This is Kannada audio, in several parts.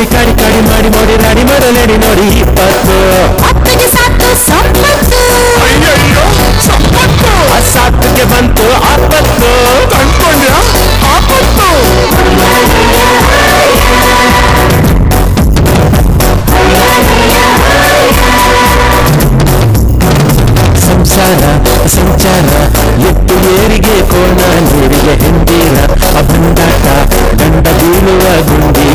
ನೋಡಿ ಕಾಡಿ ಕಾಡಿ ಮಾಡಿ ನೋಡಿ ರಾಡಿ ಮಾಡಲೇಡಿ ನೋಡಿ 20 10ಗೆ ಸಾಕು ಸಂಪತ್ತು ಅಯ್ಯಯ್ಯೋ ಸಂಪತ್ತು ಸಾತಿಗೆ ಬಂತು ಆಪತ್ತು ಕಂಡ್ಕೊಂಡ್ಯಾ ಆಪತ್ತು ಸಂಸಾರ ಸಂಚಾರ ಎತ್ತು ಏರಿಗೆ ಕೋಣ ನೀರಿಗೆ ಹಿಂದಿರ ಅಭಂಡಾಟ ಗಂಡ ಬೀಳುವ ಗುಂಡಿ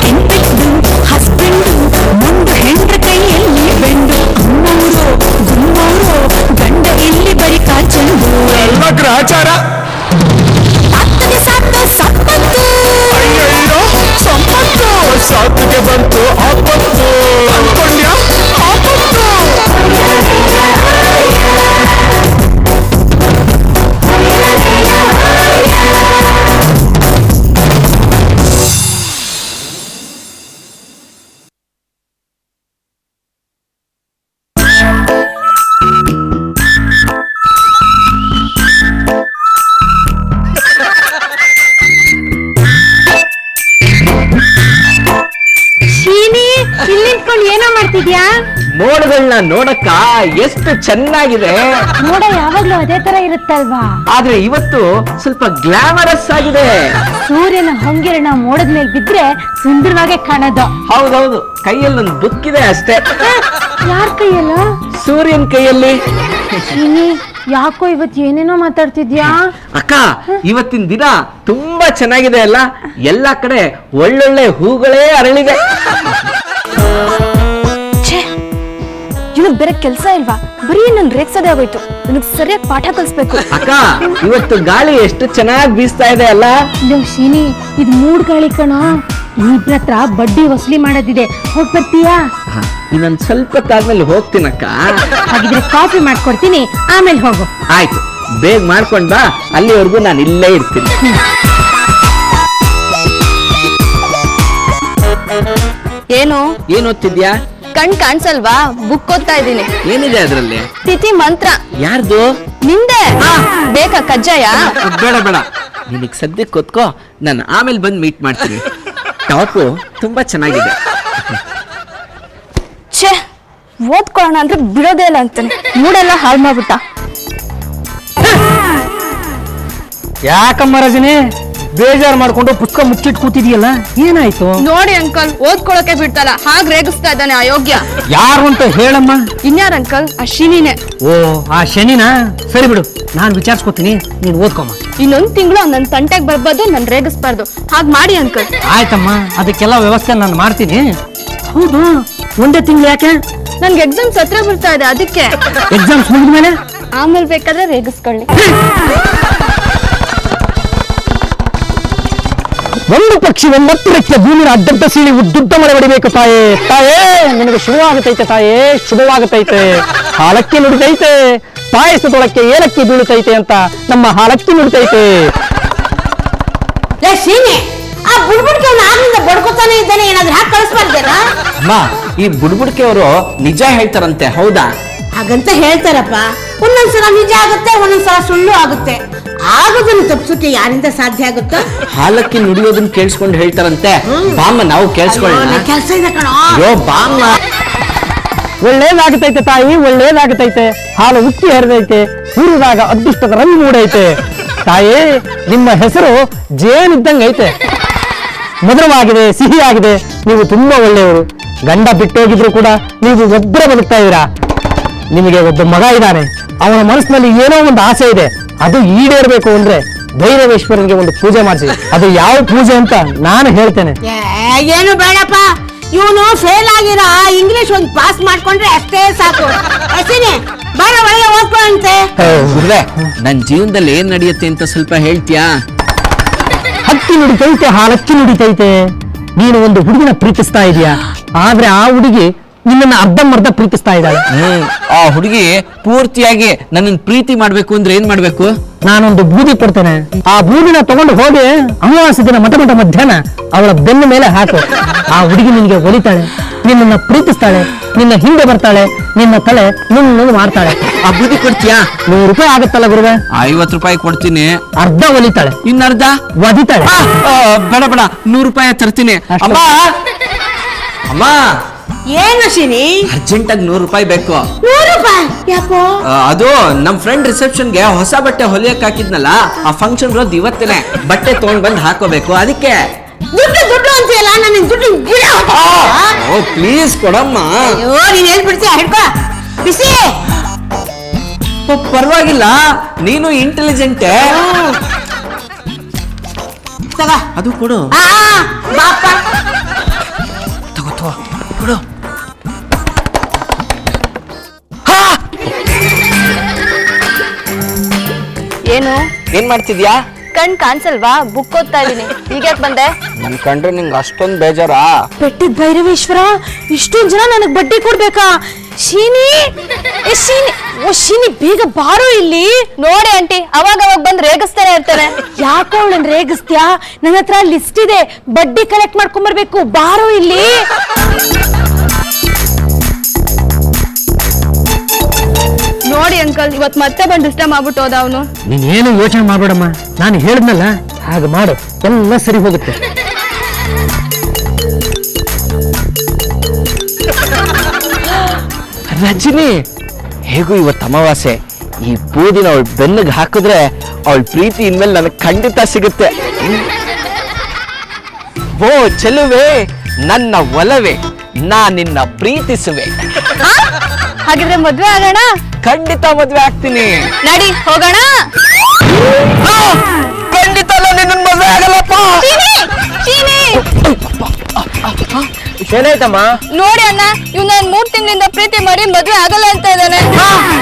ಕೆಂಪಿದ್ದು ಹಸ್ಬೆಂಡು ಮುಂಡು ಹೆಂಡ್ರ ಕೈಯಲ್ಲಿ ಬೆಂಡು ಅಮ್ಮವರು ಗುಮ್ಮವರು ಗಂಡ ಇಲ್ಲಿ ಬರಿ ಕಾಚಂಡು ಎಲ್ಲ ಗ್ರಹಚಾರ 10ಗೆ ಸಾಕು ಸಂಪತ್ತು ಅಯ್ಯಯ್ಯೋ ಸಂಪತ್ತು ಸಾತಿಗೆ ಬಂತು ಆಪತ್ತು ಅಂದ್ಕೊಂಡ್ಯಾ ಆಪತ್ತು ಏನೋ ಮಾಡ್ತಿದ್ಯಾ? ಮೋಡಗಳನ್ನ ನೋಡಕ್ಕ ಎಷ್ಟು ಚೆನ್ನಾಗಿದೆ. ಮೋಡ ಯಾವಾಗ್ಲೂ ಅದೇ ತರ ಇರುತ್ತಲ್ವಾ, ಆದ್ರೆ ಇವತ್ತು ಸ್ವಲ್ಪ ಗ್ಲಾಮರಸ್ ಆಗಿದೆ. ಸೂರ್ಯನ ಹೊಂಗಿರಣ ಮೋಡದ ಮೇಲೆ ಬಿದ್ರೆ ಸುಂದರವಾಗಿ ಕಾಣೋದು. ಹೌದೌದು, ಕೈಯಲ್ಲೊಂದು ಬುಕ್ ಇದೆ ಅಷ್ಟೇ. ಯಾರ ಕೈಯಲ್ಲ? ಸೂರ್ಯನ ಕೈಯಲ್ಲಿ. ಯಾಕೋ ಇವತ್ತು ಏನೇನೋ ಮಾತಾಡ್ತಿದ್ಯಾ? ಅಕ್ಕ, ಇವತ್ತಿನ ದಿನ ತುಂಬಾ ಚೆನ್ನಾಗಿದೆ ಅಲ್ಲ, ಎಲ್ಲಾ ಕಡೆ ಒಳ್ಳೊಳ್ಳೆ ಹೂಗಳೇ ಅರಳಿದೆ. ಇವತ್ತು ಬೇರೆ ಕೆಲ್ಸ ಇಲ್ವಾ? ಬರೀ ನನ್ ರೇಗ್ಸೋದೇ ಆಗೋಯ್ತು. ನನಗ್ ಸರಿಯಾಗಿ ಪಾಠ ಕಲಿಸ್ಬೇಕು. ಅಕ್ಕ, ಇವತ್ತು ಗಾಳಿ ಎಷ್ಟು ಚೆನ್ನಾಗಿ ಬೀಸ್ತಾ ಇದೆ ಅಲ್ಲ. ಶೀನಿ, ಇದು ಮೂಡ್ ಗಾಳಿ ಕಣ. ಇಬ್ರ ಹತ್ರ ಬಡ್ಡಿ ವಸೂಲಿ ಮಾಡೋದಿದೆ, ಹೋಗ್ ಬರ್ತೀಯಾ? ಇನ್ನೊಂದ್ ಸ್ವಲ್ಪ ಹೊತ್ತಾದ್ಮೇಲೆ ಹೋಗ್ತೀನಕ್ಕ. ಹಾಗಿದ್ರೆ ಕಾಫಿ ಮಾಡ್ಕೊಡ್ತೀನಿ, ಆಮೇಲೆ ಹೋಗು. ಆಯ್ತು, ಬೇಗ ಮಾಡ್ಕೊಂಡ್ ಬಾ, ಅಲ್ಲಿವರೆಗೂ ನಾನು ಇಲ್ಲೇ ಇರ್ತೀನಿ. ಏನು ಏನ್ ಓದ್ತಿದ್ಯಾ? ಕಣ್ ಕಾಣಿಸಲ್ವಾ? ಬುಕ್ ಓದ್ತಾ ಇದ್ದೀನಿ. ಏನಿದೆ ಅದ್ರಲ್ಲಿ? ತಿಥಿ ಮಂತ್ರ. ಯಾರ್ದು? ನಿಂದೆ. ಬೇಕಾ ಕಜ್ಜಾಯ? ಬೇಡ ಬೇಡ, ನಿನಗ್ ಸದ್ಯಕ್ಕೆ ಕೂತ್ಕೋ, ನಾನು ಆಮೇಲೆ ಬಂದು ಮೀಟ್ ಮಾಡ್ತೀನಿ. ಟಾಪು ತುಂಬಾ ಚೆನ್ನಾಗಿದೆ. ಛೇ, ಓದ್ಕೊಳ್ಳೋಣ ಅಂದ್ರೆ ಬಿಡೋದೇ ಇಲ್ಲ ಅಂತಾನೆ. ಮೂಡೆಲ್ಲ ಹಾಳು ಮಾಡ್ಬಿಟ್ಟ. ಯಾಕಮ್ಮ ರಜನಿ, ಬೇಜಾರು ಮಾಡ್ಕೊಂಡು ಪುಸ್ತಕ ಮುಚ್ಚಿಟ್ ಕೂತಿದೀಯಲ್ಲ, ಏನಾಯ್ತು? ನೋಡಿ ಅಂಕಲ್, ಓದ್ಕೊಳಕ್ಕೆ ಬಿಡ್ತಲ್ಲ, ಹಾಗೆ ರೇಗಿಸ್ತಾ ಇದ್ದಾನೆ ಅಯೋಗ್ಯ. ಯಾರು ಅಂತ ಹೇಳಮ್ಮ. ಇನ್ಯಾರ ಅಂಕಲ್? ಅಶ್ವಿನಿನೇ. ಓ, ಆ ಶನಿನಾ? ಸರಿ ಬಿಡು, ನಾನ್ ವಿಚಾರಿಸ್ಕೊತೀನಿ, ನೀನ್ ಓದ್ಕೊಮ್ಮ. ಇನ್ನೊಂದ್ ತಿಂಗಳು ನನ್ ತಂಟೆಗೆ ಬರ್ಬೋದು, ನನ್ ರೇಗಿಸ್ಬಾರ್ದು. ಹಾಗ್ ಮಾಡಿ ಅಂಕಲ್. ಆಯ್ತಮ್ಮ, ಅದಕ್ಕೆಲ್ಲ ವ್ಯವಸ್ಥೆ ನಾನು ಮಾಡ್ತೀನಿ. ಹೌದು, ಒಂದೇ ತಿಂಗಳು ಯಾಕೆ? ನನ್ಗೆ ಎಕ್ಸಾಮ್ಸ್ ಹತ್ರ ಬರ್ತಾ ಇದೆ, ಅದಕ್ಕೆ. ಎಕ್ಸಾಮ್ಸ್ ಮುಗಿದ್ಮೇಲೆ ಆಮೇಲೆ ಬೇಕಾದ್ರೆ ರೇಗಿಸ್ಕೊಳ್ಳಿ. ಒಂದು ಪಕ್ಷಿ ಒಂಬತ್ತು ರೆಕ್ಕೆ ಭೂಮಿನ ಅಡ್ಡಡ್ಡ ಸೀಳಿ ಉದ್ದುದ್ದ ಮಳೆ ಹೊಡಿಬೇಕು. ತಾಯೇ ತಾಯೇ, ನಿನಗೆ ಶುಭವಾಗುತ್ತೈತೆ ತಾಯೇ, ಶುಭವಾಗುತ್ತೈತೆ. ಹಾಲಕ್ಕಿ ನುಡಿತೈತೆ, ಪಾಯಸದೊಳಕ್ಕೆ ಏಲಕ್ಕಿ ಬೀಳುತ್ತೈತೆ ಅಂತ ನಮ್ಮ ಹಾಲಕ್ಕಿ ನುಡಿತೈತೆ. ಆ ಬುಡ್ಬುಡ್ಕೆ ಆಗ್ಲಿಂದ ಬಡ್ಕೋತಾನೆ ಇದ್ದಾನೆ, ಏನಾದ್ರೂ ಹಾಕಿ ಕಳಿಸ್ಬಾರ್ದೇನಾ? ಅಮ್ಮ, ಈ ಬುಡ್ಬುಡ್ಕೆ ಅವರು ನಿಜ ಹೇಳ್ತಾರಂತೆ, ಹೌದಾ? ಹಾಗಂತ ಹೇಳ್ತಾರಪ್ಪ. ಒಂದೊಂದ್ಸಲ ನಿಜ ಆಗುತ್ತೆ, ಒಂದೊಂದ್ಸಲ ಸುಳ್ಳು ಆಗುತ್ತೆ. ಆಗೋದನ್ನು ತಪ್ಪಿಸೋಕೆ ಯಾರಿಂದ ಸಾಧ್ಯ ಆಗುತ್ತೋ? ಹಾಲಕ್ಕಿ ನುಡಿಯೋದನ್ನ ಕೇಳಿಸ್ಕೊಂಡು ಹೇಳ್ತಾರಂತೆ. ಬಾಮ್ಮ, ನಾವು ಕೇಳಿಸ್ಕೊಳ್ಳೋಣ. ಕೆಲಸ ಇದೆ ಕಣೋ. ಅಯ್ಯೋ ಬಾಮ್ಮ. ಒಳ್ಳೇದಾಗುತ್ತೈತೆ ತಾಯಿ, ಒಳ್ಳೇದಾಗುತ್ತೈತೆ. ಹಾಲು ಉಕ್ಕಿ ಹರಿದೈತೆ, ಊರಿದಾಗ ಅದೃಷ್ಟದ ರಂಗು ಮೂಡೈತೆ. ತಾಯಿ, ನಿಮ್ಮ ಹೆಸರು ಜೇನಿದ್ದಂಗೆ ಐತೆ. ಮಧುರವಾಗಿದೆ, ಸಿಹಿಯಾಗಿದೆ. ನೀವು ತುಂಬಾ ಒಳ್ಳೆಯವರು. ಗಂಡ ಬಿಟ್ಟೋಗಿದ್ರು ಕೂಡ ನೀವು ಒಬ್ಬರೇ ಬದುಕ್ತಾ ಇದ್ದೀರಾ. ನಿಮಗೆ ಒಬ್ಬ ಮಗ ಇದ್ದಾನೆ, ಅವನ ಮನಸ್ಸಿನಲ್ಲಿ ಏನೋ ಒಂದು ಆಸೆ ಇದೆ, ಅದು ಈಡೇರ್ಬೇಕು ಅಂದ್ರೆ ಭೈರವೇಶ್ವರನಿಗೆ ಒಂದು ಪೂಜೆ ಮಾಡಿಸಿ. ಅದು ಯಾವ ಪೂಜೆ ಅಂತ ನಾನು ಹೇಳ್ತೇನೆ. ಏನು ಬೇಡಪ್ಪ, ಇವನು ಫೇಲ್ ಆಗಿರೋ ಇಂಗ್ಲಿಷ್ ಒಂದು ಪಾಸ್ ಮಾಡ್ಕೊಂಡ್ರೆ ಅಷ್ಟೇ ಸಾಕು. ಬಾರ ಒಳಗೆ ಓದ್ಕೊಂತೆ. ಗುರುವೆ, ನನ್ ಜೀವನದಲ್ಲಿ ಏನ್ ನಡೆಯುತ್ತೆ ಅಂತ ಸ್ವಲ್ಪ ಹೇಳ್ತೀಯಾ? ಹಕ್ಕಿ ನುಡಿತೈತೆ, ಹಾಲಕ್ಕಿ ನುಡಿತೈತೆ. ನೀನು ಒಂದು ಹುಡುಗಿನ ಪ್ರೀತಿಸ್ತಾ ಇದೀಯಾ, ಆದ್ರೆ ಆ ಹುಡುಗಿ ನಿನ್ನನ್ನು ಅರ್ಧಂಬರ್ಧ ಪ್ರೀತಿಸ್ತಾ ಇದ್ದಾಳೆ. ಆ ಹುಡುಗಿ ಪೂರ್ತಿಯಾಗಿ ನನ್ನ ಪ್ರೀತಿ ಮಾಡ್ಬೇಕು ಅಂದ್ರೆ ಏನ್ ಮಾಡ್ಬೇಕು? ನಾನೊಂದು ಬೂದಿ ಕೊಡ್ತೇನೆ. ಆ ಬೂದಿನ ತಗೊಂಡು ಹೋಗಿ ಅಮಾವಾಸ್ಯ ದಿನ ಮಠ ಮಧ್ಯಾಹ್ನ ಅವಳ ಬೆನ್ನ ಮೇಲೆ ಹಾಕು. ಆ ಹುಡುಗಿ ನಿನಗೆ ಒಲಿತಾಳೆ, ನಿನ್ನನ್ನು ಪ್ರೀತಿಸ್ತಾಳೆ, ನಿನ್ನ ಹಿಂದೆ ಬರ್ತಾಳೆ, ನಿನ್ನ ತಲೆ ನುಣ್ಣು ಮಾಡ್ತಾಳೆ. ಆ ಬೂದಿ ಕೊಡ್ತೀಯಾ? 100 ರೂಪಾಯಿ ಆಗುತ್ತಲ್ಲ ಗುರುವೆ? 50 ರೂಪಾಯಿ ಕೊಡ್ತೀನಿ. ಅರ್ಧ ಒಲಿತಾಳೆ, ಇನ್ನರ್ಧ ಒದಿತಾಳೆ. ಬೇಡ ಬೇಡ, 100 ರೂಪಾಯಿ ತರ್ತೀನಿ. ಅಮ್ಮ, ಅಮ್ಮ ಏನು ಶಿನಿ? ಅರ್ಜೆಂಟಾಗಿ 100 ರೂಪಾಯಿ ಬೇಕು. 100 ರೂಪಾಯಿ ಯಾಕೋ? ಅದು ನಮ್ ಫ್ರೆಂಡ್ ರಿಸೆಪ್ಷನ್ಗೆ ಹೊಸ ಬಟ್ಟೆ ಹೊಲಿಯಕ್ ಹಾಕಿದ್ನಲ್ಲ, ಆ ಫಂಕ್ಷನ್ ಇರೋದು ಇವತ್ತೇನೆ. ಬಟ್ಟೆ ತಗೊಂಡ್ ಬಂದು ಹಾಕೋಬೇಕು, ಅದಕ್ಕೆ. ದುಡ್ಡು ಅಂತೀಯಲ್ಲ, ನನ್ನ ದುಡ್ಡು ಗಿಡ. ಓ ಪ್ಲೀಸ್ ಕೊಡಮ್ಮ. ಅಯ್ಯೋ ನೀನ್ ಹೇಳ್ಬಿಡ್ತೀಯ, ಹಿಡ್ಕೊ ಬಿಸಿ. ಪರವಾಗಿಲ್ಲ, ನೀನು ಇಂಟೆಲಿಜೆಂಟೇ. ತಗ ಅದು ಕೊಡು. ಬಾಪ ತಗೋ ಕೊಡು. ಏನು ಏನ್ ಮಾಡ್ತಿದ್ಯಾ? ಕಣ್ ಕಾಣಿಸಲ್ವಾ? ಬುಕ್ ಓದ್ತಾ ಇದೀನಿ. ಈಗ್ಯಾಕ್ ಬಂದೆ? ನನ್ ಕಂಡ್ರೆ ನಿಂಗೆ ಅಷ್ಟೊಂದು ಬೇಜಾರಾ? ಬೆಟ್ಟದ ಭೈರವೇಶ್ವರ, ಇಷ್ಟೊಂದ್ ಜನ ನನಗ್ ಬಡ್ಡಿ ಕೊಡ್ಬೇಕಾ? ಶೀನಿ ಶೀನಿ ಬೇಗ ಬಾರೋ ಇಲ್ಲಿ. ನೋಡಿ ಆಂಟಿ, ಅವಾಗ ಬಂದ್ ರೇಗಿಸ್ತಾನೆ ಇರ್ತಾರೆ. ಯಾಕೋ ಅವಳನ್ನ ರೇಗಿಸ್ತ್ಯಾ? ನನ್ನ ಹತ್ರ ಲಿಸ್ಟ್ ಇದೆ, ಬಡ್ಡಿ ಕಲೆಕ್ಟ್ ಮಾಡ್ಕೊಂಡ್ ಬರ್ಬೇಕು. ಬಾರೋ ಇಲ್ಲಿ. ನೋಡಿ ಅಂಕಲ್, ಇವತ್ ಮತ್ತೆ ಬಂದು ಡಿಸ್ಟರ್ಬ್ ಮಾಡ್ಬಿಟ್ಟು ಹೋದ ಅವನು. ನೀನ್ ಏನು ಯೋಚನೆ ಮಾಡ್ಬೇಡಮ್ಮ, ನಾನು ಹೇಳಿದ್ನಲ್ಲ ಹಾಗೆ ಮಾಡು, ಎಲ್ಲ ಸರಿ ಹೋಗುತ್ತೆ. ರಜನಿ, ಹೇಗೂ ಇವತ್ತು ಅಮಾವಾಸ್ಯೆ. ಈ ಬೂದಿನ ಅವಳ ಬೆನ್ನಿಗೆ ಹಾಕಿದ್ರೆ ಅವಳ ಪ್ರೀತಿ ಇನ್ಮೇಲೆ ನನಗೆ ಖಂಡಿತ ಸಿಗುತ್ತೆ. ಓ ಚೆಲುವೆ, ನನ್ನ ಒಲವೇ, ನಾ ನಿನ್ನ ಪ್ರೀತಿಸುವೆ. ಹಾಗಿದ್ರೆ ಮದ್ವೆ ಆಗೋಣ? ಖಂಡಿತ ಮದ್ವೆ ಆಗ್ತೀನಿ. ನಡಿ ಹೋಗೋಣ. ಖಂಡಿತ ನಿನ್ನ ಮದ್ವೆ ಆಗಲ್ಲಪ್ಪ. ಏನಾಯ್ತಮ್ಮ? ನೋಡಿ ಅಣ್ಣ, ಇವ್ ನಾನ್ 3 ತಿಂಗಳಿಂದ ಪ್ರೀತಿ ಮಾಡಿ ಮದ್ವೆ ಆಗಲ್ಲ ಅಂತ ಇದ್ದಾನೆ.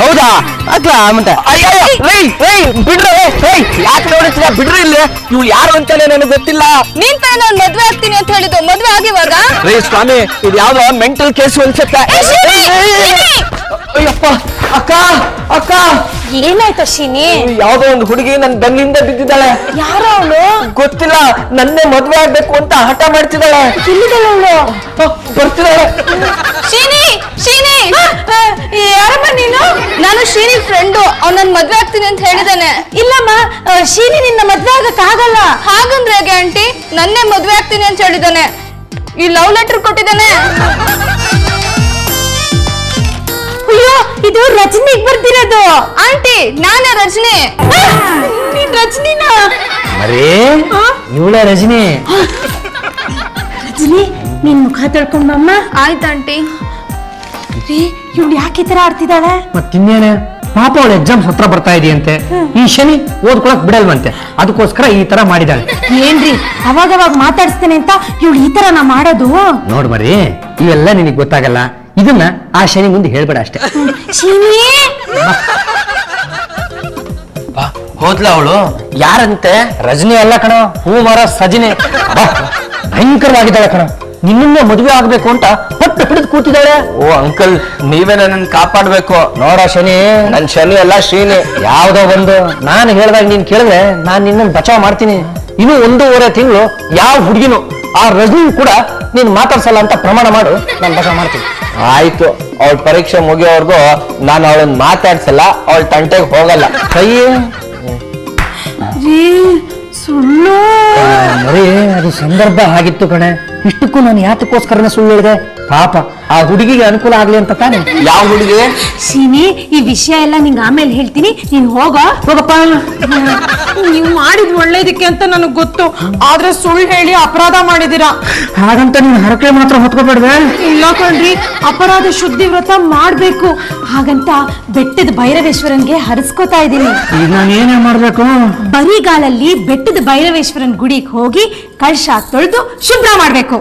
ಹೌದಾ? ಮತ್ತೆ ಬಿಡ್ರಿ, ಯಾಕೆ ನೋಡಿದ್ರ ಬಿಡ್ರಿ ಇಲ್ಲಿ. ಇವ್ಳು ಯಾರು ಅಂತಾನೆ ನನಗೆ ಗೊತ್ತಿಲ್ಲ. ನೀನ್ ತಾನೇ ನಾನ್ ಮದ್ವೆ ಆಗ್ತೀನಿ ಅಂತ ಹೇಳಿದ್ದು, ಮದ್ವೆ ಆಗಿವಾಗ? ರೇ ಸ್ವಾಮಿ, ಇದು ಯಾವ್ದೋ ಮೆಂಟಲ್ ಕೇಸ್ ಅನ್ಸುತ್ತೆ. ಅಯ್ಯಪ್ಪ, ಅಕ್ಕ ಅಕ್ಕ, ಏನಾಯ್ತು ಶೀನಿ? ಯಾವ್ದೋ ಒಂದು ಹುಡುಗಿ ನನ್ ಬೆನ್ನಿಂದ ಬಿದ್ದಿದ್ದಾಳೆ. ಯಾರೋ ಅವಳು? ಗೊತ್ತಿಲ್ಲ, ನನ್ನೇ ಮದ್ವೆ ಆಗ್ಬೇಕು ಅಂತ ಹಠ ಮಾಡ್ತಿದ್ದಾಳೆ. ಇಲ್ಲಿದ್ದಾಳೆ ಅವಳು? ಬರ್ತಿದ್ದಾಳೆ. ಶೀನಿ ಶೀನಿ, ಯಾರಮ್ಮ ನೀನು? ನಾನು ಶೀನಿ ಫ್ರೆಂಡು. ಅವ್ನು ನನ್ ಮದ್ವೆ ಆಗ್ತೀನಿ ಅಂತ ಹೇಳಿದಾನೆ. ಇಲ್ಲಮ್ಮ, ಶೀನಿ ನಿನ್ನ ಮದ್ವೆ ಆಗಕ್ ಆಗಲ್ಲ. ಹಾಗಂದ್ರೆ ಹೇಗೆ ಆಂಟಿ? ನನ್ನೇ ಮದ್ವೆ ಆಗ್ತೀನಿ ಅಂತ ಹೇಳಿದಾನೆ. ಈ ಲವ್ ಲೆಟರ್ ಕೊಟ್ಟಿದ್ದಾನೆ. ಅಯ್ಯೋ, ಇದು ರಜನಿಗ್ ಬರ್ತಿರೋದು. ಆಂಟಿ, ನಾನೇ ರಜನಿ. ನೀನ್ ರಜನಿನಾ? ಅರೇ, ಇವಳೇ ರಜನಿ. ರಜನಿ, ನಿನ್ ಮುಖ ತೊಳ್ಕೊಂಡಮ್ಮ. ಆಯ್ತು ಆಂಟಿ. ಇವ್ಳು ಯಾಕೆ ಈ ತರ ಆಡ್ತಿದ್ದಾಳೆ? ಮತ್ತಿನ್ನೇನೆ, ಪಾಪ ಅವಳ ಎಕ್ಸಾಮ್ಸ್ ಹತ್ರ ಬರ್ತಾ ಇದೆಯಂತೆ. ಈ ಶನಿ ಓದ್ಕೊಳಕ್ ಬಿಡಲ್ವಂತೆ, ಅದಕ್ಕೋಸ್ಕರ ಈ ತರ ಮಾಡಿದಾಳೆ. ಏನ್ರಿ ಅವಾಗವಾಗ ಮಾತಾಡಿಸ್ತೇನೆ ಅಂತ ಇವಳು ಈ ತರ ನಾ ಮಾಡೋದು? ನೋಡ್ ಮರಿ, ಇವೆಲ್ಲ ನಿನಗ್ ಗೊತ್ತಾಗಲ್ಲ. ಇದನ್ನ ಆ ಶನಿ ಮುಂದೆ ಹೇಳ್ಬೇಡ ಅಷ್ಟೇ. ಶೀನಿ, ಹೋದ್ಲ ಅವಳು? ಯಾರಂತೆ? ರಜನಿ ಅಲ್ಲ ಕಣ, ಹೂ ಮರ ಸಜನೆ. ಭಯಂಕರವಾಗಿದ್ದಾಳೆ ಕಣ. ನಿನ್ನನ್ನೇ ಮದುವೆ ಆಗ್ಬೇಕು ಅಂತ ಪಟ್ಟು ಹಿಡಿದು ಕೂತಿದ್ದಾಳೆ. ಓ ಅಂಕಲ್, ನೀವೇ ನನ್ನ ಕಾಪಾಡ್ಬೇಕು. ನೋಡ ಶನಿ, ನನ್ ಶನಿ ಅಲ್ಲ ಶ್ರೀನಿ. ಯಾವ್ದೋ ಒಂದು ನಾನು ಹೇಳ್ದಾಗ ನೀನ್ ಕೇಳಿದ್ರೆ ನಾನ್ ನಿನ್ನನ್ನು ಬಚಾವ್ ಮಾಡ್ತೀನಿ. ಇನ್ನು 1.5 ತಿಂಗಳು ಯಾವ ಹುಡುಗಿನೂ ಆ ರಜನಿ ಕೂಡ ನೀನ್ ಮಾತಾಡ್ಸಲ್ಲ ಅಂತ ಪ್ರಮಾಣ ಮಾಡು, ನಾನು ಬಚಾವ್ ಮಾಡ್ತೀನಿ. ಆಯ್ತು, ಅವಳ ಪರೀಕ್ಷೆ ಮುಗಿಯೋವರೆಗೂ ನಾನು ಅವಳನ್ನ ಮಾತಾಡ್ಸಲ್ಲ, ಅವಳ ತಂಟೆಗೆ ಹೋಗಲ್ಲ. ಕೈ ಸುಳ್ಳು. ಮರಿ, ಅದು ಸಂದರ್ಭ ಆಗಿತ್ತು ಕಣೆ. ಇಷ್ಟಕ್ಕೂ ನಾನು ಯಾತಕ್ಕೋಸ್ಕರನೇ ಸುಳ್ಳು ಹೇಳಿದೆ? ಪಾಪ ಆ ಹುಡುಗಿಗೆ ಅನುಕೂಲ ಆಗ್ಲಿ ಅಂತ ತಾನೆ. ಯಾವ ಹುಡುಗಿ? ಶೀನಿ, ಈ ವಿಷಯ ಎಲ್ಲ ನಿಂಗೆ ಆಮೇಲೆ ಹೇಳ್ತೀನಿ, ನೀನ್ ಹೋಗಪ್ಪ. ನೀವು ಮಾಡಿದ್ ಒಳ್ಳೇದಕ್ಕೆ ಅಂತ ನನಗ್ ಗೊತ್ತು, ಆದ್ರೆ ಸುಳ್ಳು ಹೇಳಿ ಅಪರಾಧ ಮಾಡಿದೀರಾ. ಹಾಗಂತ ನೀನು ಹರಕೆ ಮಾತ್ರ ಹೊತ್ಕೊಬೇಡ್ವೆ. ಇಲ್ಲ ಕಣ್ರಿ, ಅಪರಾಧ ಶುದ್ಧಿ ವ್ರತ ಮಾಡ್ಬೇಕು. ಹಾಗಂತ ಬೆಟ್ಟದ ಭೈರವೇಶ್ವರನ್ಗೆ ಹರಿಸ್ಕೋತಾ ಇದ್ದೀನಿ. ಈಗ ನಾನು ಏನೇ ಮಾಡ್ಬೇಕು? ಬರಿಗಾಲಲ್ಲಿ ಬೆಟ್ಟದ ಭೈರವೇಶ್ವರನ್ ಗುಡಿಗೆ ಹೋಗಿ ಕಳಶ ತೊಳೆದು ಶುಭ್ರ ಮಾಡ್ಬೇಕು.